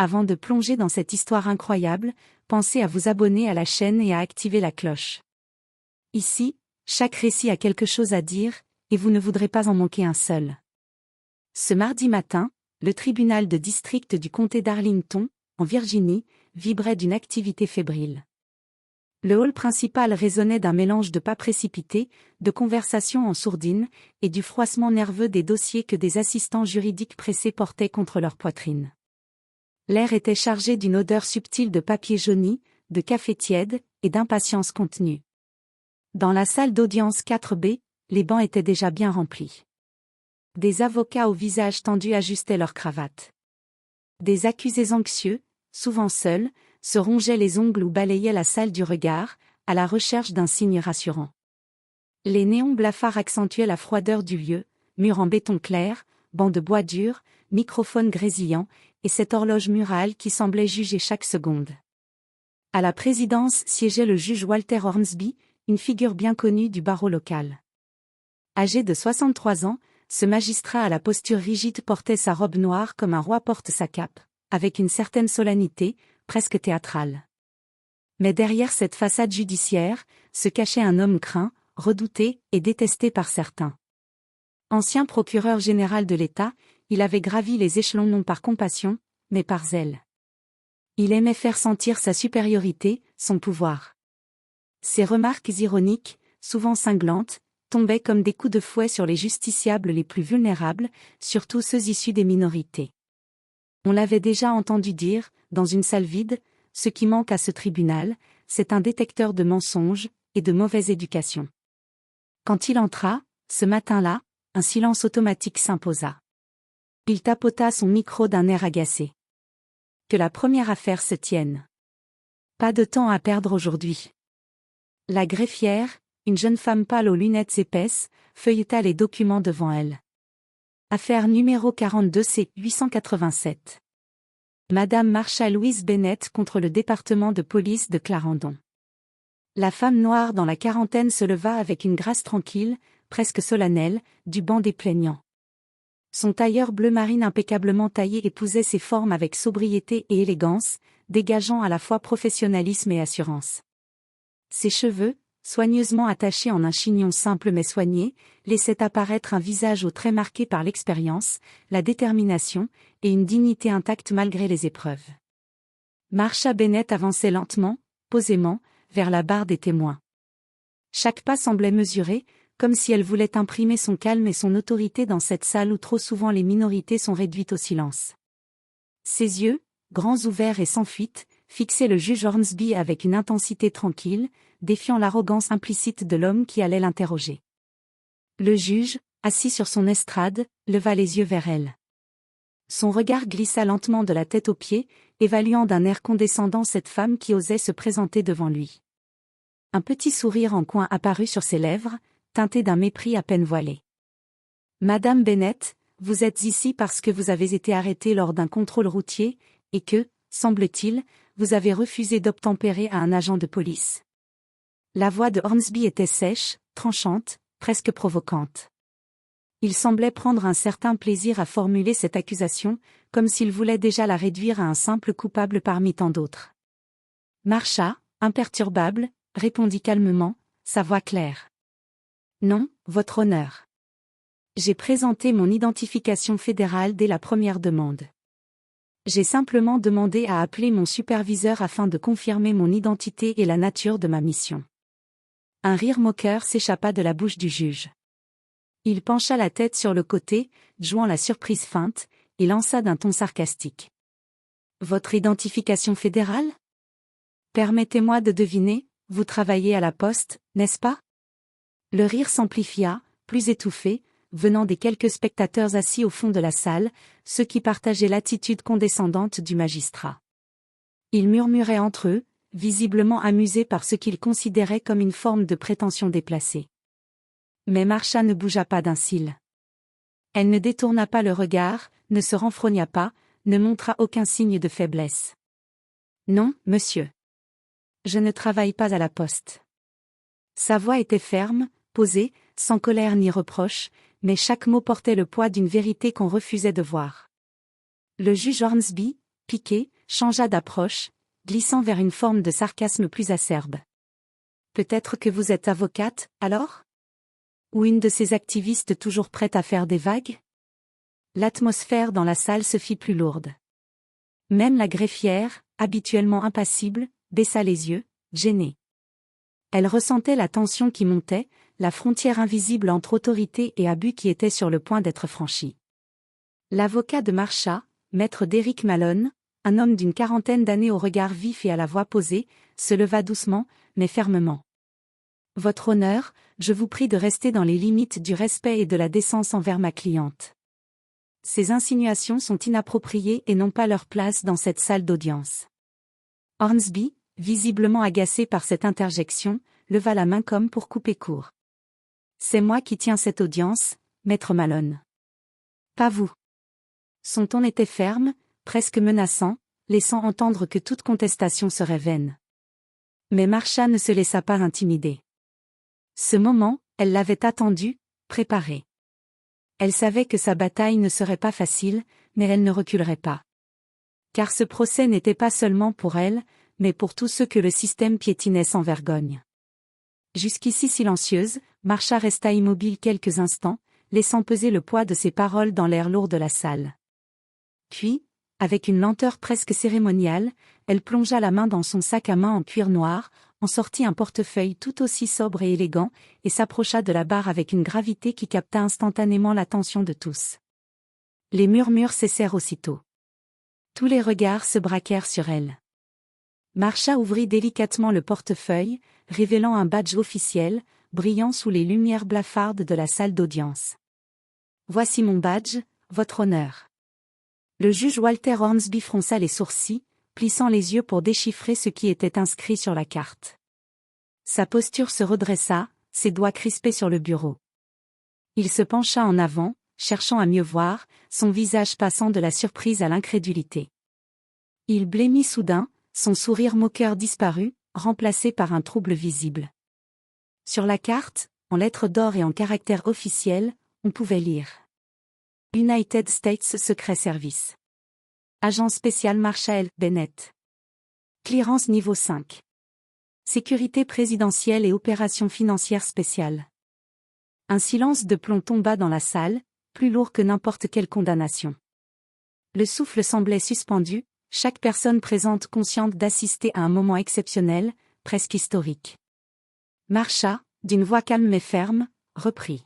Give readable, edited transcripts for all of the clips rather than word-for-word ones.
Avant de plonger dans cette histoire incroyable, pensez à vous abonner à la chaîne et à activer la cloche. Ici, chaque récit a quelque chose à dire, et vous ne voudrez pas en manquer un seul. Ce mardi matin, le tribunal de district du comté d'Arlington, en Virginie, vibrait d'une activité fébrile. Le hall principal résonnait d'un mélange de pas précipités, de conversations en sourdine, et du froissement nerveux des dossiers que des assistants juridiques pressés portaient contre leur poitrine. L'air était chargé d'une odeur subtile de papier jauni, de café tiède, et d'impatience contenue. Dans la salle d'audience 4B, les bancs étaient déjà bien remplis. Des avocats au visage tendu ajustaient leurs cravates. Des accusés anxieux, souvent seuls, se rongeaient les ongles ou balayaient la salle du regard, à la recherche d'un signe rassurant. Les néons blafards accentuaient la froideur du lieu, murs en béton clair, bancs de bois dur, microphones grésillants, et cette horloge murale qui semblait juger chaque seconde. À la présidence siégeait le juge Walter Hornsby, une figure bien connue du barreau local. Âgé de 63 ans, ce magistrat à la posture rigide portait sa robe noire comme un roi porte sa cape, avec une certaine solennité, presque théâtrale. Mais derrière cette façade judiciaire, se cachait un homme craint, redouté et détesté par certains. Ancien procureur général de l'État, il avait gravi les échelons non par compassion, mais par zèle. Il aimait faire sentir sa supériorité, son pouvoir. Ses remarques ironiques, souvent cinglantes, tombaient comme des coups de fouet sur les justiciables les plus vulnérables, surtout ceux issus des minorités. On l'avait déjà entendu dire, dans une salle vide, ce qui manque à ce tribunal, c'est un détecteur de mensonges et de mauvaise éducation. Quand il entra, ce matin-là, un silence automatique s'imposa. Il tapota son micro d'un air agacé. Que la première affaire se tienne. Pas de temps à perdre aujourd'hui. La greffière, une jeune femme pâle aux lunettes épaisses, feuilleta les documents devant elle. Affaire numéro 42C 887. Madame Marsha Louise Bennett contre le département de police de Clarendon. La femme noire dans la quarantaine se leva avec une grâce tranquille, presque solennelle, du banc des plaignants. Son tailleur bleu marine impeccablement taillé épousait ses formes avec sobriété et élégance, dégageant à la fois professionnalisme et assurance. Ses cheveux, soigneusement attachés en un chignon simple mais soigné, laissaient apparaître un visage aux traits marqués par l'expérience, la détermination, et une dignité intacte malgré les épreuves. Marsha Bennett avançait lentement, posément, vers la barre des témoins. Chaque pas semblait mesuré, comme si elle voulait imprimer son calme et son autorité dans cette salle où trop souvent les minorités sont réduites au silence. Ses yeux, grands ouverts et sans fuite, fixaient le juge Hornsby avec une intensité tranquille, défiant l'arrogance implicite de l'homme qui allait l'interroger. Le juge, assis sur son estrade, leva les yeux vers elle. Son regard glissa lentement de la tête aux pieds, évaluant d'un air condescendant cette femme qui osait se présenter devant lui. Un petit sourire en coin apparut sur ses lèvres, teinté d'un mépris à peine voilé. « Madame Bennett, vous êtes ici parce que vous avez été arrêtée lors d'un contrôle routier, et que, semble-t-il, vous avez refusé d'obtempérer à un agent de police. » La voix de Hornsby était sèche, tranchante, presque provocante. Il semblait prendre un certain plaisir à formuler cette accusation, comme s'il voulait déjà la réduire à un simple coupable parmi tant d'autres. Marsha, imperturbable, répondit calmement, sa voix claire. « Non, votre honneur. J'ai présenté mon identification fédérale dès la première demande. J'ai simplement demandé à appeler mon superviseur afin de confirmer mon identité et la nature de ma mission. » Un rire moqueur s'échappa de la bouche du juge. Il pencha la tête sur le côté, jouant la surprise feinte, et lança d'un ton sarcastique. « Votre identification fédérale ? Permettez-moi de deviner, vous travaillez à la poste, n'est-ce pas ? » Le rire s'amplifia, plus étouffé, venant des quelques spectateurs assis au fond de la salle, ceux qui partageaient l'attitude condescendante du magistrat. Ils murmuraient entre eux, visiblement amusés par ce qu'ils considéraient comme une forme de prétention déplacée. Mais Marsha ne bougea pas d'un cil. Elle ne détourna pas le regard, ne se renfrogna pas, ne montra aucun signe de faiblesse. « Non, monsieur. Je ne travaille pas à la poste. » Sa voix était ferme, posée, sans colère ni reproche, mais chaque mot portait le poids d'une vérité qu'on refusait de voir. Le juge Hornsby, piqué, changea d'approche, glissant vers une forme de sarcasme plus acerbe. Peut-être que vous êtes avocate, alors? Ou une de ces activistes toujours prêtes à faire des vagues? L'atmosphère dans la salle se fit plus lourde. Même la greffière, habituellement impassible, baissa les yeux, gênée. Elle ressentait la tension qui montait, la frontière invisible entre autorité et abus qui était sur le point d'être franchie. L'avocat de Marsha, maître d'Eric Malone, un homme d'une quarantaine d'années au regard vif et à la voix posée, se leva doucement, mais fermement. Votre honneur, je vous prie de rester dans les limites du respect et de la décence envers ma cliente. Ces insinuations sont inappropriées et n'ont pas leur place dans cette salle d'audience. Hornsby, visiblement agacé par cette interjection, leva la main comme pour couper court. C'est moi qui tiens cette audience, maître Malone. Pas vous. Son ton était ferme, presque menaçant, laissant entendre que toute contestation serait vaine. Mais Marsha ne se laissa pas intimider. Ce moment, elle l'avait attendu, préparé. Elle savait que sa bataille ne serait pas facile, mais elle ne reculerait pas. Car ce procès n'était pas seulement pour elle, mais pour tous ceux que le système piétinait sans vergogne. Jusqu'ici silencieuse, Marsha resta immobile quelques instants, laissant peser le poids de ses paroles dans l'air lourd de la salle. Puis, avec une lenteur presque cérémoniale, elle plongea la main dans son sac à main en cuir noir, en sortit un portefeuille tout aussi sobre et élégant, et s'approcha de la barre avec une gravité qui capta instantanément l'attention de tous. Les murmures cessèrent aussitôt. Tous les regards se braquèrent sur elle. Marsha ouvrit délicatement le portefeuille, révélant un badge officiel, brillant sous les lumières blafardes de la salle d'audience. Voici mon badge, votre honneur. Le juge Walter Hornsby fronça les sourcils, plissant les yeux pour déchiffrer ce qui était inscrit sur la carte. Sa posture se redressa, ses doigts crispés sur le bureau. Il se pencha en avant, cherchant à mieux voir, son visage passant de la surprise à l'incrédulité. Il blêmit soudain, son sourire moqueur disparut, remplacé par un trouble visible. Sur la carte, en lettres d'or et en caractères officiels, on pouvait lire United States Secret Service. Agent spécial Marshall Bennett. Clearance niveau 5. Sécurité présidentielle et opérations financières spéciales. Un silence de plomb tomba dans la salle, plus lourd que n'importe quelle condamnation. Le souffle semblait suspendu, chaque personne présente consciente d'assister à un moment exceptionnel, presque historique. Marsha, d'une voix calme mais ferme, reprit.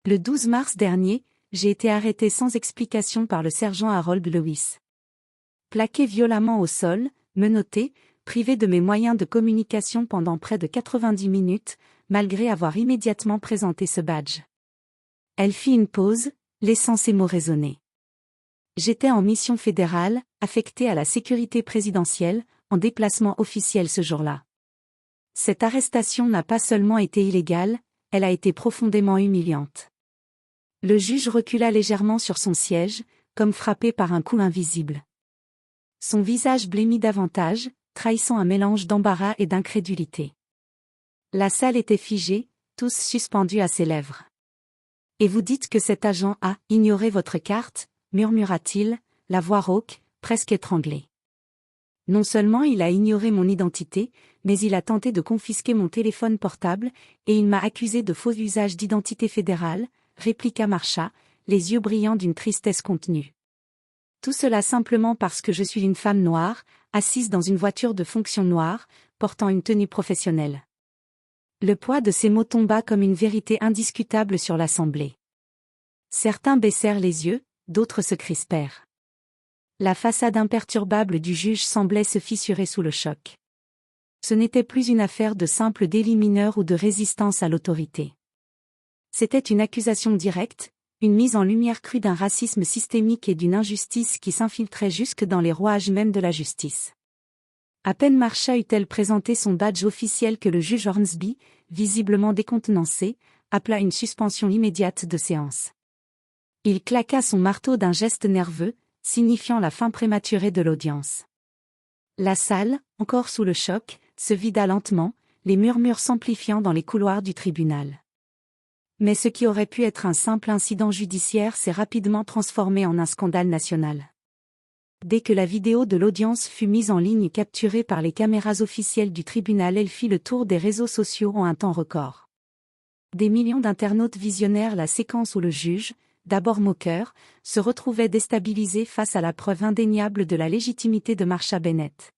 Le 12 mars dernier, j'ai été arrêté sans explication par le sergent Harold Lewis. Plaqué violemment au sol, menotté, privé de mes moyens de communication pendant près de 90 minutes, malgré avoir immédiatement présenté ce badge. Elle fit une pause, laissant ses mots résonner. J'étais en mission fédérale, affectée à la sécurité présidentielle, en déplacement officiel ce jour-là. Cette arrestation n'a pas seulement été illégale, elle a été profondément humiliante. Le juge recula légèrement sur son siège, comme frappé par un coup invisible. Son visage blêmit davantage, trahissant un mélange d'embarras et d'incrédulité. La salle était figée, tous suspendus à ses lèvres. « Et vous dites que cet agent a ignoré votre carte ?» murmura-t-il, la voix rauque, presque étranglée. « Non seulement il a ignoré mon identité, mais il a tenté de confisquer mon téléphone portable, et il m'a accusé de faux usage d'identité fédérale, » répliqua Marsha, les yeux brillants d'une tristesse contenue. Tout cela simplement parce que je suis une femme noire, assise dans une voiture de fonction noire, portant une tenue professionnelle. Le poids de ces mots tomba comme une vérité indiscutable sur l'assemblée. Certains baissèrent les yeux, d'autres se crispèrent. La façade imperturbable du juge semblait se fissurer sous le choc. Ce n'était plus une affaire de simple délit mineur ou de résistance à l'autorité. C'était une accusation directe, une mise en lumière crue d'un racisme systémique et d'une injustice qui s'infiltrait jusque dans les rouages même de la justice. À peine Marsha eut-elle présenté son badge officiel que le juge Hornsby, visiblement décontenancé, appela une suspension immédiate de séance. Il claqua son marteau d'un geste nerveux, signifiant la fin prématurée de l'audience. La salle, encore sous le choc, se vida lentement, les murmures s'amplifiant dans les couloirs du tribunal. Mais ce qui aurait pu être un simple incident judiciaire s'est rapidement transformé en un scandale national. Dès que la vidéo de l'audience fut mise en ligne et capturée par les caméras officielles du tribunal, elle fit le tour des réseaux sociaux en un temps record. Des millions d'internautes visionnèrent la séquence où le juge, d'abord moqueur, se retrouvait déstabilisé face à la preuve indéniable de la légitimité de Marsha Bennett.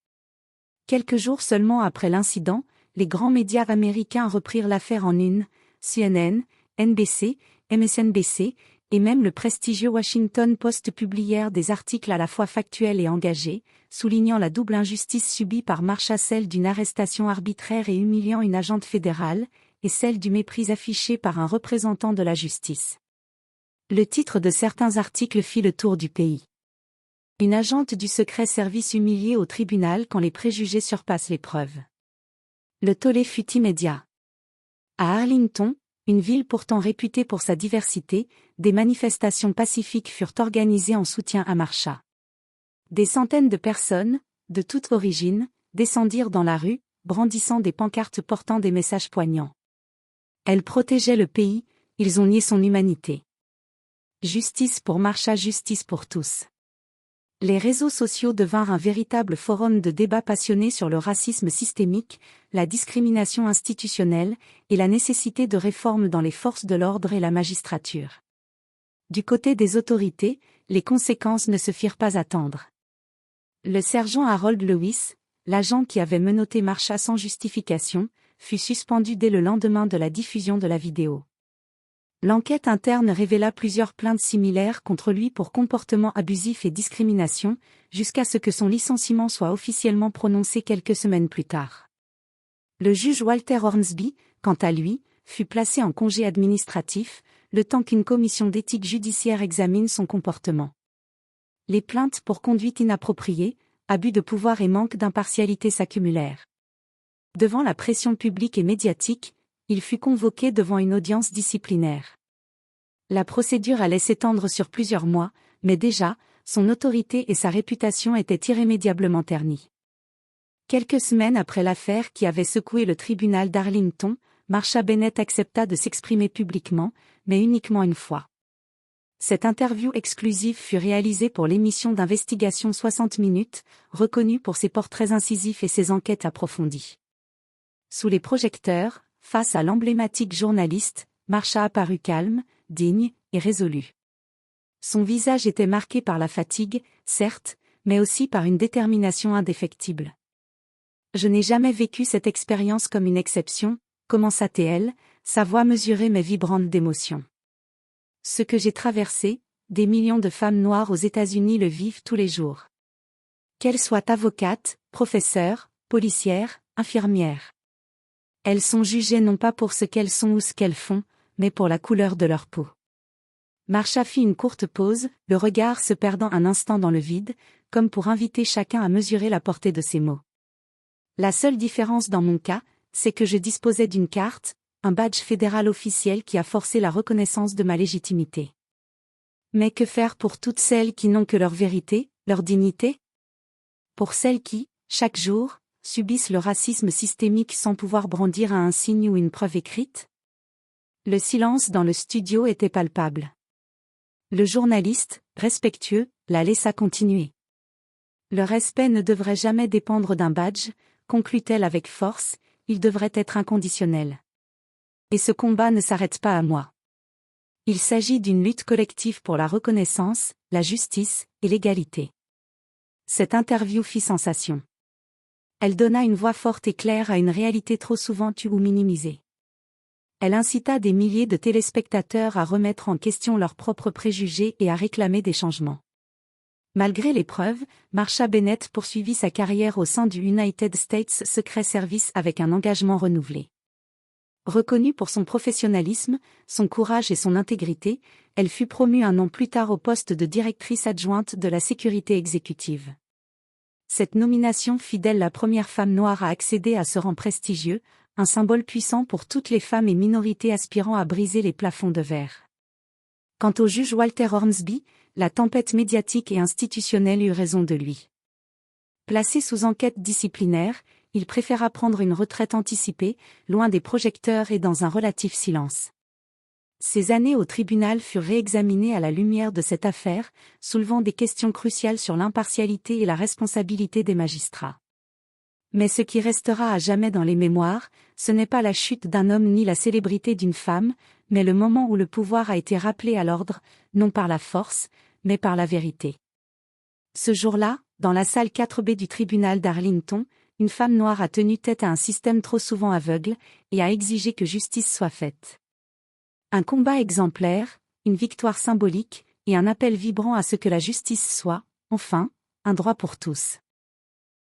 Quelques jours seulement après l'incident, les grands médias américains reprirent l'affaire en une, CNN, NBC, MSNBC, et même le prestigieux Washington Post publièrent des articles à la fois factuels et engagés, soulignant la double injustice subie par Marsha, celle d'une arrestation arbitraire et humiliant une agente fédérale, et celle du mépris affiché par un représentant de la justice. Le titre de certains articles fit le tour du pays. Une agente du secret service humiliée au tribunal quand les préjugés surpassent les preuves. Le tollé fut immédiat. À Arlington, une ville pourtant réputée pour sa diversité, des manifestations pacifiques furent organisées en soutien à Marsha. Des centaines de personnes, de toute origine, descendirent dans la rue, brandissant des pancartes portant des messages poignants. Elle protégeait le pays, ils ont nié son humanité. Justice pour Marsha, justice pour tous. Les réseaux sociaux devinrent un véritable forum de débat passionné sur le racisme systémique, la discrimination institutionnelle, et la nécessité de réformes dans les forces de l'ordre et la magistrature. Du côté des autorités, les conséquences ne se firent pas attendre. Le sergent Harold Lewis, l'agent qui avait menotté Marsha sans justification, fut suspendu dès le lendemain de la diffusion de la vidéo. L'enquête interne révéla plusieurs plaintes similaires contre lui pour comportement abusif et discrimination, jusqu'à ce que son licenciement soit officiellement prononcé quelques semaines plus tard. Le juge Walter Hornsby, quant à lui, fut placé en congé administratif, le temps qu'une commission d'éthique judiciaire examine son comportement. Les plaintes pour conduite inappropriée, abus de pouvoir et manque d'impartialité s'accumulèrent. Devant la pression publique et médiatique, il fut convoqué devant une audience disciplinaire. La procédure allait s'étendre sur plusieurs mois, mais déjà, son autorité et sa réputation étaient irrémédiablement ternies. Quelques semaines après l'affaire qui avait secoué le tribunal d'Arlington, Marsha Bennett accepta de s'exprimer publiquement, mais uniquement une fois. Cette interview exclusive fut réalisée pour l'émission d'investigation 60 minutes, reconnue pour ses portraits incisifs et ses enquêtes approfondies. Sous les projecteurs, face à l'emblématique journaliste, Marsha apparut calme, digne et résolue. Son visage était marqué par la fatigue, certes, mais aussi par une détermination indéfectible. « Je n'ai jamais vécu cette expérience comme une exception », commença-t-elle, sa voix mesurée mais vibrante d'émotion. « Ce que j'ai traversé, des millions de femmes noires aux États-Unis le vivent tous les jours. Qu'elles soient avocates, professeurs, policières, infirmières. Elles sont jugées non pas pour ce qu'elles sont ou ce qu'elles font, mais pour la couleur de leur peau. » Marsha fit une courte pause, le regard se perdant un instant dans le vide, comme pour inviter chacun à mesurer la portée de ses mots. « La seule différence dans mon cas, c'est que je disposais d'une carte, un badge fédéral officiel qui a forcé la reconnaissance de ma légitimité. Mais que faire pour toutes celles qui n'ont que leur vérité, leur dignité ? Pour celles qui, chaque jour, subissent le racisme systémique sans pouvoir brandir un signe ou une preuve écrite ? » Le silence dans le studio était palpable. Le journaliste, respectueux, la laissa continuer. « Le respect ne devrait jamais dépendre d'un badge, conclut-elle avec force, il devrait être inconditionnel. Et ce combat ne s'arrête pas à moi. Il s'agit d'une lutte collective pour la reconnaissance, la justice et l'égalité. » Cette interview fit sensation. Elle donna une voix forte et claire à une réalité trop souvent tue ou minimisée. Elle incita des milliers de téléspectateurs à remettre en question leurs propres préjugés et à réclamer des changements. Malgré l'épreuve, Marsha Bennett poursuivit sa carrière au sein du United States Secret Service avec un engagement renouvelé. Reconnue pour son professionnalisme, son courage et son intégrité, elle fut promue un an plus tard au poste de directrice adjointe de la sécurité exécutive. Cette nomination fit d'elle la première femme noire à accéder à ce rang prestigieux, un symbole puissant pour toutes les femmes et minorités aspirant à briser les plafonds de verre. Quant au juge Walter Hornsby, la tempête médiatique et institutionnelle eut raison de lui. Placé sous enquête disciplinaire, il préféra prendre une retraite anticipée, loin des projecteurs et dans un relatif silence. Ces années au tribunal furent réexaminées à la lumière de cette affaire, soulevant des questions cruciales sur l'impartialité et la responsabilité des magistrats. Mais ce qui restera à jamais dans les mémoires, ce n'est pas la chute d'un homme ni la célébrité d'une femme, mais le moment où le pouvoir a été rappelé à l'ordre, non par la force, mais par la vérité. Ce jour-là, dans la salle 4B du tribunal d'Arlington, une femme noire a tenu tête à un système trop souvent aveugle, et a exigé que justice soit faite. Un combat exemplaire, une victoire symbolique, et un appel vibrant à ce que la justice soit, enfin, un droit pour tous.